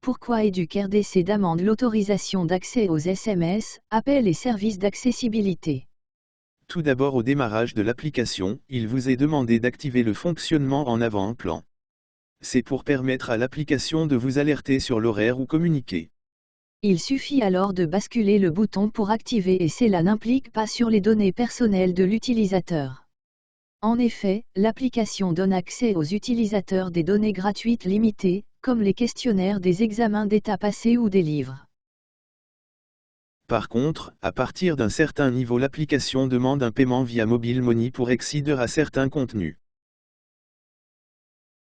pourquoi EducRDC demande l'autorisation d'accès aux SMS, appels et services d'accessibilité. Tout d'abord, au démarrage de l'application, il vous est demandé d'activer le fonctionnement en avant-plan. C'est pour permettre à l'application de vous alerter sur l'horaire ou communiquer. Il suffit alors de basculer le bouton pour activer et cela n'implique pas sur les données personnelles de l'utilisateur. En effet, l'application donne accès aux utilisateurs des données gratuites limitées, comme les questionnaires des examens d'état passés ou des livres. Par contre, à partir d'un certain niveau, l'application demande un paiement via Mobile Money pour accéder à certains contenus.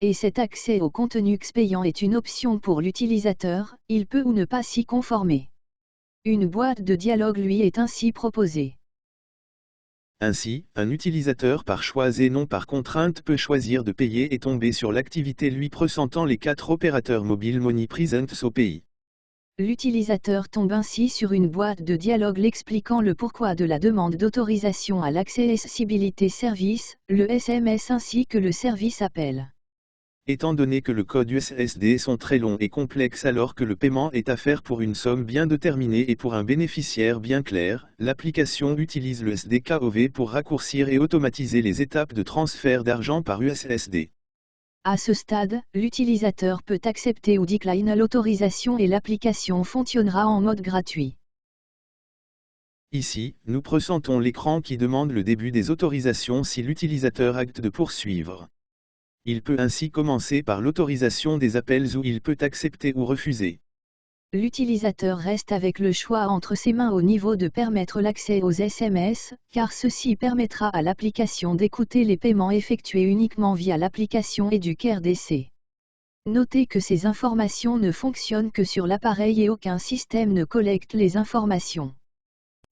Et cet accès au contenu payant est une option pour l'utilisateur, il peut ou ne pas s'y conformer. Une boîte de dialogue lui est ainsi proposée. Ainsi, un utilisateur par choix et non par contrainte peut choisir de payer et tomber sur l'activité lui présentant les 4 opérateurs Mobile Money présents au pays. L'utilisateur tombe ainsi sur une boîte de dialogue l'expliquant le pourquoi de la demande d'autorisation à l'accessibilité service, le SMS ainsi que le service appel. Étant donné que le code USSD sont très longs et complexes alors que le paiement est à faire pour une somme bien déterminée et pour un bénéficiaire bien clair, l'application utilise le SDKOV pour raccourcir et automatiser les étapes de transfert d'argent par USSD. À ce stade, l'utilisateur peut accepter ou décliner l'autorisation et l'application fonctionnera en mode gratuit. Ici, nous présentons l'écran qui demande le début des autorisations si l'utilisateur acte de poursuivre. Il peut ainsi commencer par l'autorisation des appels où il peut accepter ou refuser. L'utilisateur reste avec le choix entre ses mains au niveau de permettre l'accès aux SMS, car ceci permettra à l'application d'écouter les paiements effectués uniquement via l'application EducRDC. Notez que ces informations ne fonctionnent que sur l'appareil et aucun système ne collecte les informations.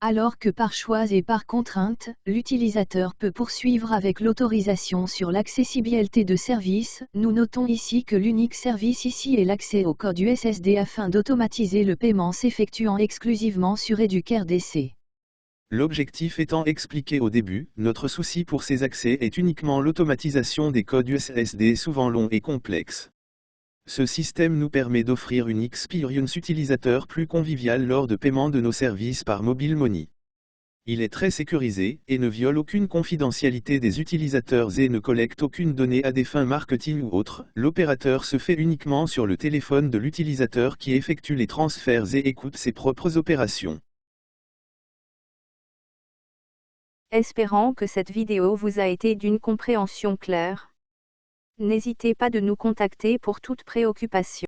Alors que par choix et par contrainte, l'utilisateur peut poursuivre avec l'autorisation sur l'accessibilité de service. Nous notons ici que l'unique service ici est l'accès au code USSD afin d'automatiser le paiement s'effectuant exclusivement sur EducRDC. L'objectif étant expliqué au début, notre souci pour ces accès est uniquement l'automatisation des codes USSD souvent longs et complexes. Ce système nous permet d'offrir une expérience utilisateur plus conviviale lors de paiement de nos services par Mobile Money. Il est très sécurisé, et ne viole aucune confidentialité des utilisateurs et ne collecte aucune donnée à des fins marketing ou autres. L'opérateur se fait uniquement sur le téléphone de l'utilisateur qui effectue les transferts et écoute ses propres opérations. Espérant que cette vidéo vous a été d'une compréhension claire. N'hésitez pas de nous contacter pour toute préoccupation.